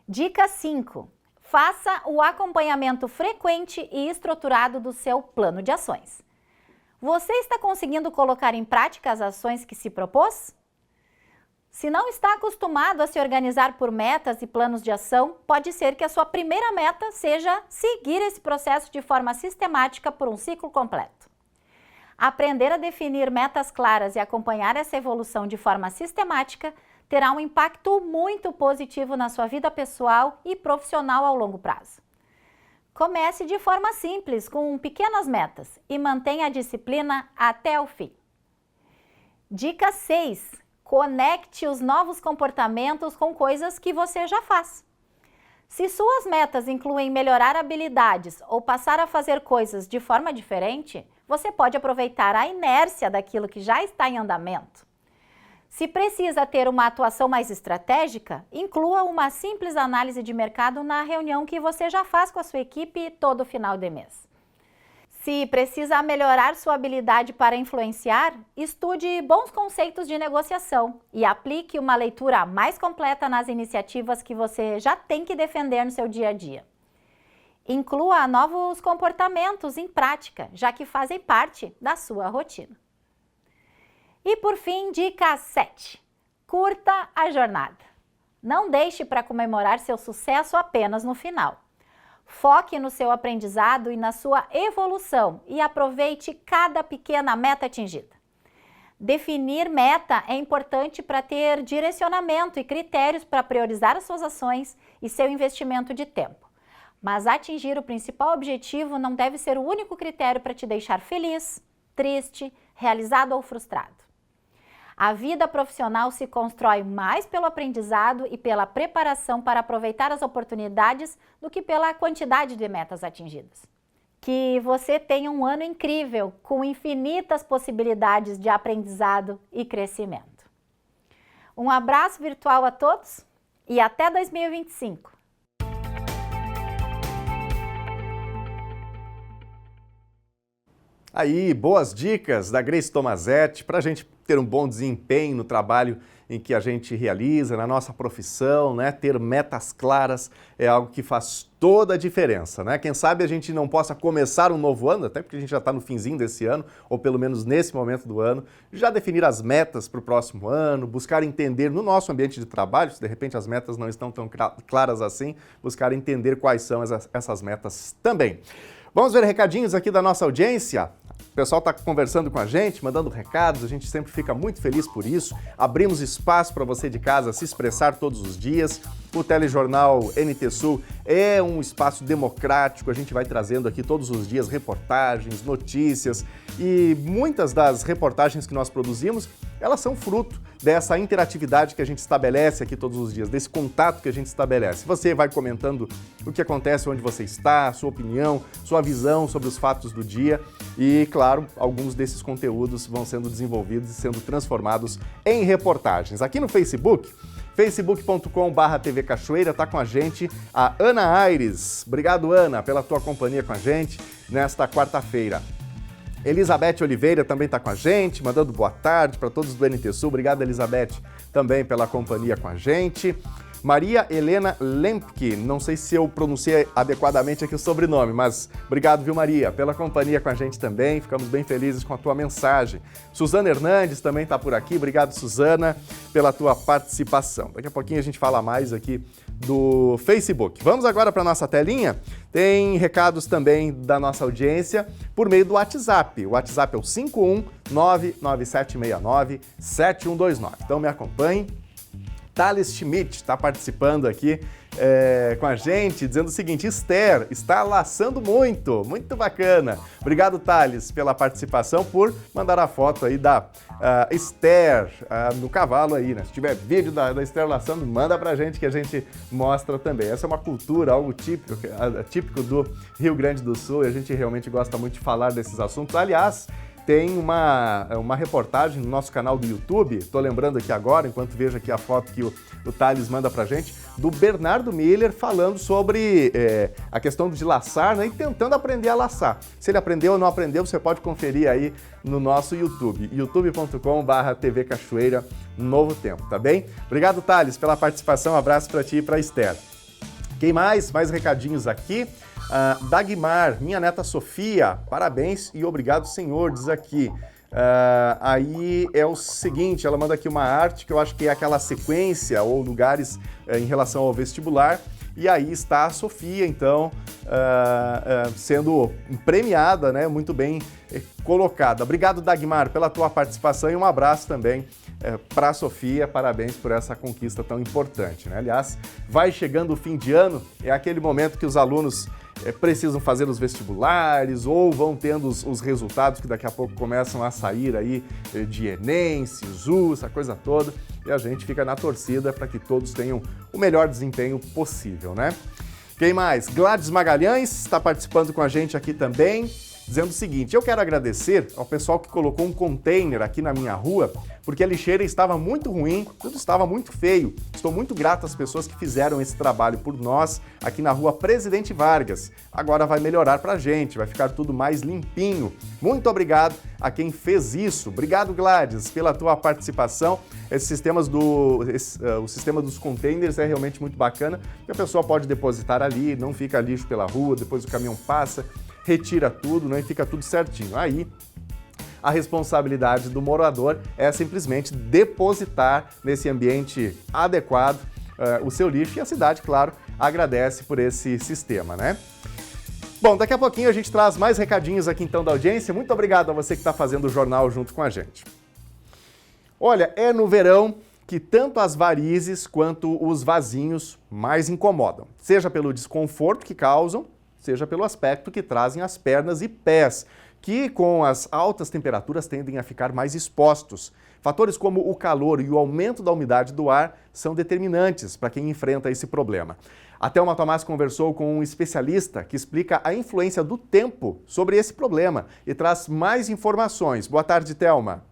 Dica 5. Faça o acompanhamento frequente e estruturado do seu plano de ações. Você está conseguindo colocar em prática as ações que se propôs? Se não está acostumado a se organizar por metas e planos de ação, pode ser que a sua primeira meta seja seguir esse processo de forma sistemática por um ciclo completo. Aprender a definir metas claras e acompanhar essa evolução de forma sistemática terá um impacto muito positivo na sua vida pessoal e profissional ao longo prazo. Comece de forma simples, com pequenas metas, e mantenha a disciplina até o fim. Dica 6. Conecte os novos comportamentos com coisas que você já faz. Se suas metas incluem melhorar habilidades ou passar a fazer coisas de forma diferente, você pode aproveitar a inércia daquilo que já está em andamento. Se precisa ter uma atuação mais estratégica, inclua uma simples análise de mercado na reunião que você já faz com a sua equipe todo final de mês. Se precisa melhorar sua habilidade para influenciar, estude bons conceitos de negociação e aplique uma leitura mais completa nas iniciativas que você já tem que defender no seu dia a dia. Inclua novos comportamentos em prática, já que fazem parte da sua rotina. E por fim, dica 7. Curta a jornada. Não deixe para comemorar seu sucesso apenas no final. Foque no seu aprendizado e na sua evolução e aproveite cada pequena meta atingida. Definir meta é importante para ter direcionamento e critérios para priorizar as suas ações e seu investimento de tempo. Mas atingir o principal objetivo não deve ser o único critério para te deixar feliz, triste, realizado ou frustrado. A vida profissional se constrói mais pelo aprendizado e pela preparação para aproveitar as oportunidades do que pela quantidade de metas atingidas. Que você tenha um ano incrível, com infinitas possibilidades de aprendizado e crescimento. Um abraço virtual a todos e até 2025! Aí, boas dicas da Grace Tomazetti para a gente ter um bom desempenho no trabalho em que a gente realiza, na nossa profissão, né? Ter metas claras é algo que faz toda a diferença, né? Quem sabe a gente não possa começar um novo ano, até porque a gente já está no finzinho desse ano, ou pelo menos nesse momento do ano, já definir as metas para o próximo ano, buscar entender no nosso ambiente de trabalho, se de repente as metas não estão tão claras assim, buscar entender quais são essas metas também. Vamos ver recadinhos aqui da nossa audiência? O pessoal está conversando com a gente, mandando recados, a gente sempre fica muito feliz por isso. Abrimos espaço para você de casa se expressar todos os dias. O telejornal NT Sul é um espaço democrático, a gente vai trazendo aqui todos os dias reportagens, notícias e muitas das reportagens que nós produzimos, elas são fruto dessa interatividade que a gente estabelece aqui todos os dias, desse contato que a gente estabelece. Você vai comentando o que acontece, onde você está, sua opinião, sua visão sobre os fatos do dia e, claro, alguns desses conteúdos vão sendo desenvolvidos e sendo transformados em reportagens. Aqui no Facebook, facebook.com/TV Cachoeira, está com a gente a Ana Aires. Obrigado, Ana, pela tua companhia com a gente nesta quarta-feira. Elizabeth Oliveira também está com a gente, mandando boa tarde para todos do NT Sul. Obrigado, Elizabeth, também pela companhia com a gente. Maria Helena Lempke, não sei se eu pronunciei adequadamente aqui o sobrenome, mas obrigado, viu, Maria, pela companhia com a gente também, ficamos bem felizes com a tua mensagem. Suzana Hernandes também está por aqui, obrigado, Suzana, pela tua participação. Daqui a pouquinho a gente fala mais aqui do Facebook. Vamos agora para a nossa telinha, tem recados também da nossa audiência por meio do WhatsApp. O WhatsApp é o 51997697129. Então me acompanhe. Thales Schmidt está participando aqui com a gente, dizendo o seguinte: Esther está laçando muito, muito bacana. Obrigado, Thales, pela participação, por mandar a foto aí da Esther no cavalo aí, né? Se tiver vídeo da Esther laçando, manda pra gente que a gente mostra também. Essa é uma cultura, algo típico do Rio Grande do Sul e a gente realmente gosta muito de falar desses assuntos. Aliás, tem uma reportagem no nosso canal do YouTube, estou lembrando aqui agora, enquanto vejo aqui a foto que o Thales manda pra gente, do Bernardo Miller falando sobre a questão de laçar, né, e tentando aprender a laçar. Se ele aprendeu ou não aprendeu, você pode conferir aí no nosso YouTube, youtube.com/TV Cachoeira Novo Tempo, tá bem? Obrigado, Thales, pela participação, um abraço para ti e para Esther. Quem mais? Mais recadinhos aqui. Dagmar, minha neta Sofia, parabéns e obrigado, senhor, diz aqui. Aí é o seguinte, ela manda aqui uma arte que eu acho que é aquela sequência ou lugares em relação ao vestibular. E aí está a Sofia, então, sendo premiada, né, muito bem colocada. Obrigado, Dagmar, pela tua participação e um abraço também para a Sofia. Parabéns por essa conquista tão importante, né? Aliás, vai chegando o fim de ano, é aquele momento que os alunos precisam fazer os vestibulares ou vão tendo os resultados que daqui a pouco começam a sair aí de Enem, SISU, essa coisa toda, e a gente fica na torcida para que todos tenham o melhor desempenho possível, né? Quem mais? Gladys Magalhães está participando com a gente aqui também, dizendo o seguinte: eu quero agradecer ao pessoal que colocou um container aqui na minha rua, porque a lixeira estava muito ruim, tudo estava muito feio. Estou muito grato às pessoas que fizeram esse trabalho por nós aqui na rua Presidente Vargas. Agora vai melhorar pra gente, vai ficar tudo mais limpinho. Muito obrigado a quem fez isso. Obrigado, Gladys, pela tua participação. O sistema dos containers é realmente muito bacana, porque a pessoa pode depositar ali, não fica lixo pela rua, depois o caminhão passa, retira tudo, né, e fica tudo certinho. Aí, a responsabilidade do morador é simplesmente depositar nesse ambiente adequado o seu lixo e a cidade, claro, agradece por esse sistema, né? Bom, daqui a pouquinho a gente traz mais recadinhos aqui então da audiência. Muito obrigado a você que está fazendo o jornal junto com a gente. Olha, é no verão que tanto as varizes quanto os vasinhos mais incomodam, seja pelo desconforto que causam, seja pelo aspecto que trazem as pernas e pés, que com as altas temperaturas tendem a ficar mais expostos. Fatores como o calor e o aumento da umidade do ar são determinantes para quem enfrenta esse problema. A Thelma Tomás conversou com um especialista que explica a influência do tempo sobre esse problema e traz mais informações. Boa tarde, Thelma.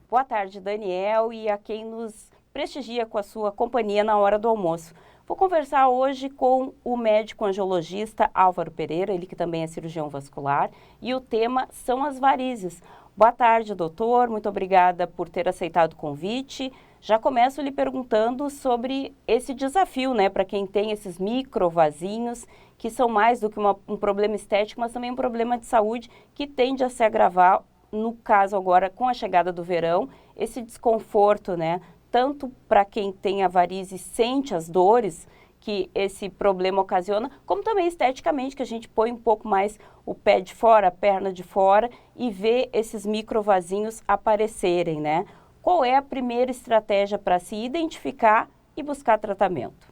Boa tarde, Daniel, e a quem nos prestigia com a sua companhia na hora do almoço. Vou conversar hoje com o médico angiologista Álvaro Pereira, ele que também é cirurgião vascular, e o tema são as varizes. Boa tarde, doutor, muito obrigada por ter aceitado o convite. Já começo lhe perguntando sobre esse desafio, né, para quem tem esses microvasinhos, que são mais do que um problema estético, mas também um problema de saúde que tende a se agravar, no caso agora com a chegada do verão, esse desconforto, né, tanto para quem tem a varize e sente as dores que esse problema ocasiona, como também esteticamente, que a gente põe um pouco mais o pé de fora, a perna de fora e vê esses microvasinhos aparecerem, né? Qual é a primeira estratégia para se identificar e buscar tratamento?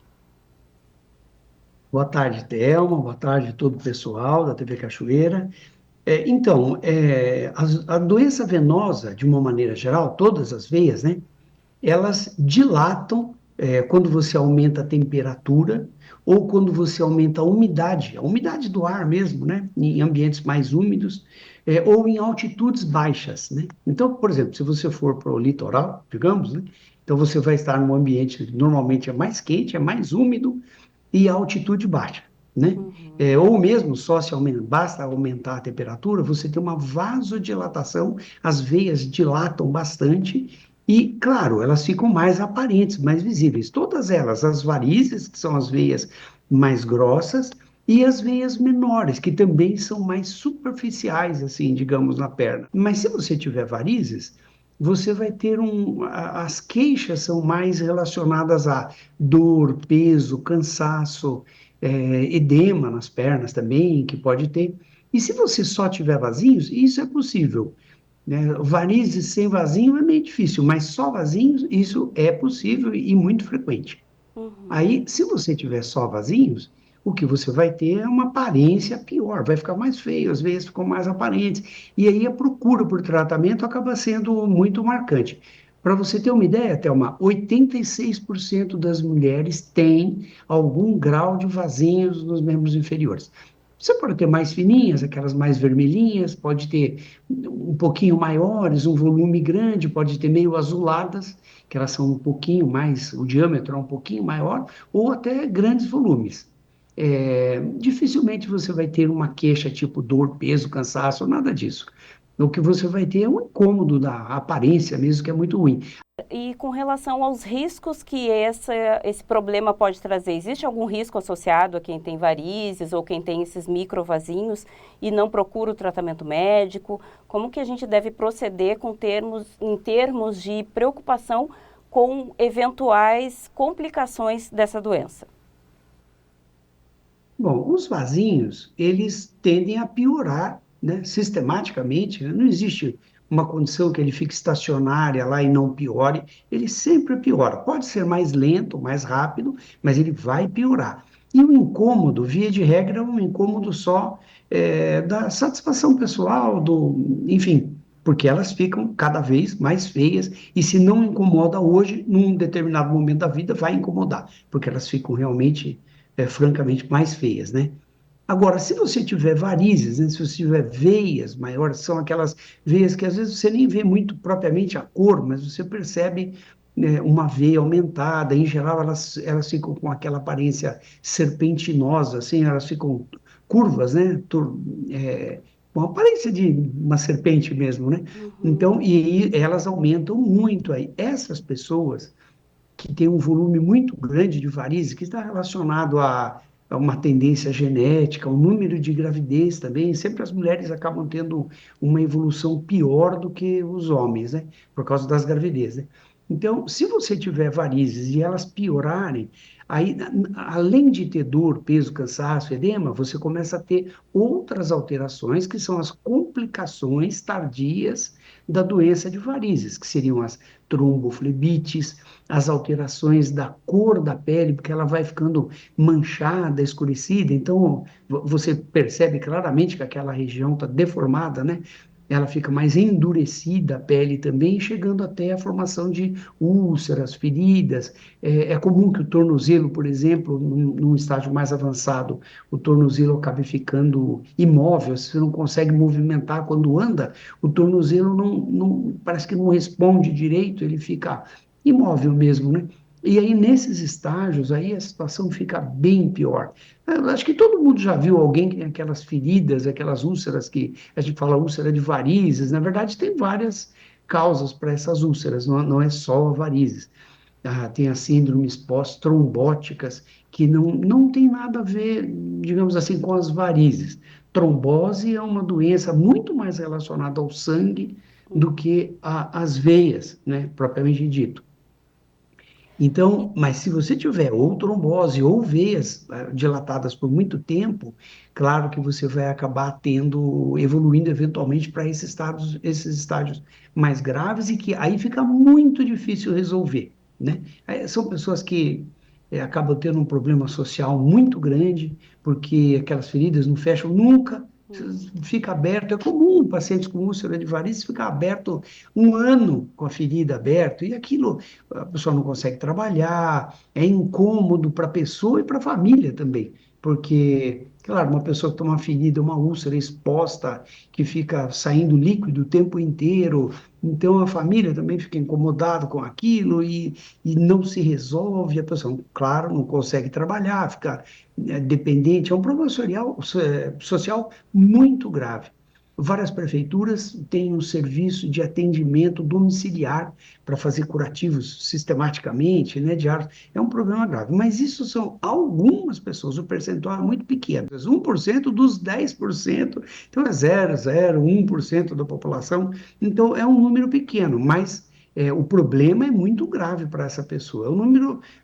Boa tarde, Thelma. Boa tarde a todo o pessoal da TV Cachoeira. A doença venosa, de uma maneira geral, todas as veias, né? Elas dilatam quando você aumenta a temperatura ou quando você aumenta a umidade do ar mesmo, né? Em ambientes mais úmidos, ou em altitudes baixas, né? Então, por exemplo, se você for para o litoral, digamos, né? Então você vai estar num ambiente que normalmente é mais quente, é mais úmido e a altitude baixa, né? Ou mesmo só se basta aumentar a temperatura, você tem uma vasodilatação, as veias dilatam bastante e, claro, elas ficam mais aparentes, mais visíveis. Todas elas, as varizes, que são as veias mais grossas, e as veias menores, que também são mais superficiais, assim, digamos, na perna. Mas se você tiver varizes, você vai ter as queixas são mais relacionadas a dor, peso, cansaço, edema nas pernas também, que pode ter. E se você só tiver vasinhos, isso é possível. Né? Varizes sem vasinho é meio difícil, mas só vasinhos, isso é possível e muito frequente. Aí, se você tiver só vasinhos, o que você vai ter é uma aparência pior, vai ficar mais feio, às vezes ficam mais aparentes. E aí a procura por tratamento acaba sendo muito marcante. Para você ter uma ideia, Thelma, 86% das mulheres têm algum grau de vasinhos nos membros inferiores. Você pode ter mais fininhas, aquelas mais vermelhinhas, pode ter um pouquinho maiores, um volume grande, pode ter meio azuladas, que elas são um pouquinho mais, o diâmetro é um pouquinho maior, ou até grandes volumes. Dificilmente você vai ter uma queixa tipo dor, peso, cansaço, nada disso. O que você vai ter é um incômodo da aparência mesmo, que é muito ruim. E com relação aos riscos que esse problema pode trazer, existe algum risco associado a quem tem varizes ou quem tem esses microvasinhos e não procura o tratamento médico? Como que a gente deve proceder em termos de preocupação com eventuais complicações dessa doença? Bom, os vasinhos, eles tendem a piorar, né, sistematicamente, né? Não existe uma condição que ele fique estacionária lá e não piore, ele sempre piora. Pode ser mais lento, mais rápido, mas ele vai piorar. E o incômodo, via de regra, é um incômodo só da satisfação pessoal, enfim, porque elas ficam cada vez mais feias e se não incomoda hoje, num determinado momento da vida, vai incomodar, porque elas ficam realmente, francamente, mais feias, né? Agora, se você tiver varizes, né, se você tiver veias maiores, são aquelas veias que às vezes você nem vê muito propriamente a cor, mas você percebe, né, uma veia aumentada. Em geral, elas ficam com aquela aparência serpentinosa, assim, elas ficam curvas, né? Com a aparência de uma serpente mesmo, né? Então, e elas aumentam muito aí. Essas pessoas que têm um volume muito grande de varizes, que está relacionado a uma tendência genética, o número de gravidez também, sempre as mulheres acabam tendo uma evolução pior do que os homens, né? Por causa das gravidezes, né? Então, se você tiver varizes e elas piorarem, aí, além de ter dor, peso, cansaço, edema, você começa a ter outras alterações, que são as complicações tardias da doença de varizes, que seriam as tromboflebites, as alterações da cor da pele, porque ela vai ficando manchada, escurecida, então você percebe claramente que aquela região está deformada, né? Ela fica mais endurecida, a pele também, chegando até a formação de úlceras, feridas. É comum que o tornozelo, por exemplo, num estágio mais avançado, o tornozelo acabe ficando imóvel, você não consegue movimentar quando anda, o tornozelo parece que não responde direito, ele fica imóvel mesmo, né? E aí, nesses estágios, aí a situação fica bem pior. Eu acho que todo mundo já viu alguém que tem aquelas feridas, aquelas úlceras que a gente fala úlcera de varizes. Na verdade, tem várias causas para essas úlceras, não é só varizes. Tem as síndromes pós-trombóticas, que não tem nada a ver, digamos assim, com as varizes. Trombose é uma doença muito mais relacionada ao sangue do que às veias, né, propriamente dito. Então, mas se você tiver ou trombose ou veias dilatadas por muito tempo, claro que você vai acabar evoluindo eventualmente para esses estágios mais graves e que aí fica muito difícil resolver, né? São pessoas que acabam tendo um problema social muito grande, porque aquelas feridas não fecham nunca, fica aberto. É comum pacientes com úlcera de varizes ficar aberto 1 ano com a ferida aberta, e aquilo a pessoa não consegue trabalhar, é incômodo para a pessoa e para a família também, porque, claro, uma pessoa que tem uma ferida, uma úlcera exposta, que fica saindo líquido o tempo inteiro, então a família também fica incomodada com aquilo e não se resolve, a pessoa, claro, não consegue trabalhar, fica dependente, é um problema social muito grave. Várias prefeituras têm um serviço de atendimento domiciliar para fazer curativos sistematicamente, né, diários. É um problema grave, mas isso são algumas pessoas, o percentual é muito pequeno, 1% dos 10%, então é 0,01% da população, então é um número pequeno, mas o problema é muito grave para essa pessoa.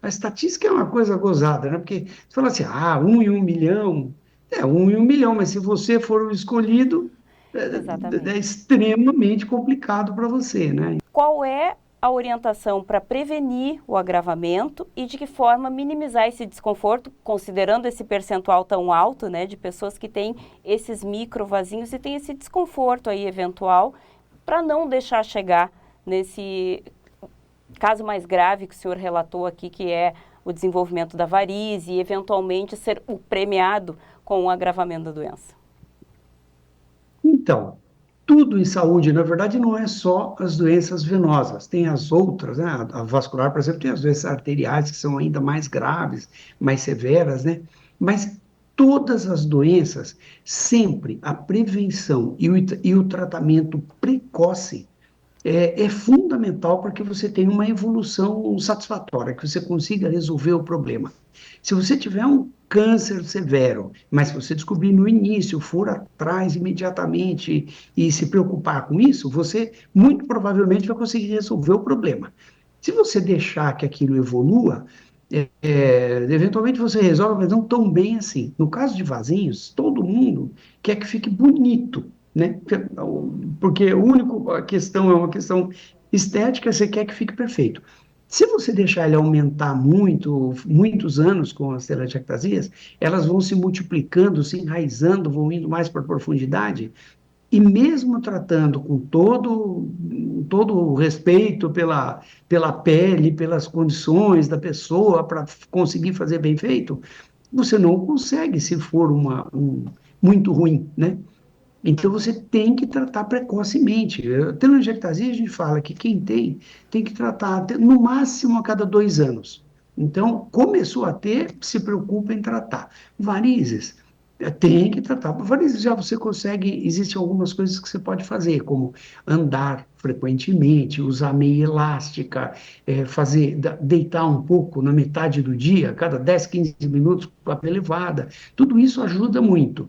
A estatística é uma coisa gozada, né? Porque você fala assim, 1 em 1 milhão, 1 em 1 milhão, mas se você for o escolhido, é extremamente complicado para você, né? Qual é a orientação para prevenir o agravamento e de que forma minimizar esse desconforto, considerando esse percentual tão alto, né, de pessoas que têm esses microvasinhos e têm esse desconforto aí eventual, para não deixar chegar nesse caso mais grave que o senhor relatou aqui, que é o desenvolvimento da varize e eventualmente ser o premiado com o agravamento da doença? Então, tudo em saúde, na verdade, não é só as doenças venosas, tem as outras, né? A vascular, por exemplo, tem as doenças arteriais que são ainda mais graves, mais severas, né? Mas todas as doenças, sempre a prevenção e o tratamento precoce é fundamental para que você tenha uma evolução satisfatória, que você consiga resolver o problema. Se você tiver um câncer severo, mas se você descobrir no início, for atrás imediatamente e se preocupar com isso, você muito provavelmente vai conseguir resolver o problema. Se você deixar que aquilo evolua, eventualmente você resolve, mas não tão bem assim. No caso de vasinhos, todo mundo quer que fique bonito, né? Porque a questão é uma questão estética, você quer que fique perfeito. Se você deixar ele aumentar muitos anos com as telangiectasias, elas vão se multiplicando, se enraizando, vão indo mais para a profundidade, e mesmo tratando com todo o respeito pela pele, pelas condições da pessoa, para conseguir fazer bem feito, você não consegue se for muito ruim, né? Então, você tem que tratar precocemente. Telangiectasia, a gente fala que quem tem que tratar no máximo a cada 2 anos. Então, começou a ter, se preocupa em tratar. Varizes, tem que tratar. Varizes já você consegue, existem algumas coisas que você pode fazer, como andar frequentemente, usar meia elástica, deitar um pouco na metade do dia, a cada 10, 15 minutos com a pele elevada. Tudo isso ajuda muito.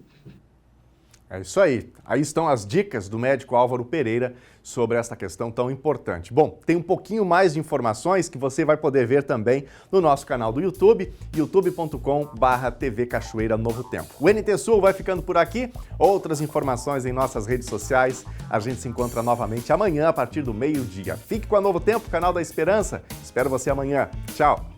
É isso aí. Aí estão as dicas do médico Álvaro Pereira sobre essa questão tão importante. Bom, tem um pouquinho mais de informações que você vai poder ver também no nosso canal do YouTube, youtube.com/TV Cachoeira Novo Tempo. O NT Sul vai ficando por aqui. Outras informações em nossas redes sociais. A gente se encontra novamente amanhã a partir do meio-dia. Fique com a Novo Tempo, canal da Esperança. Espero você amanhã. Tchau!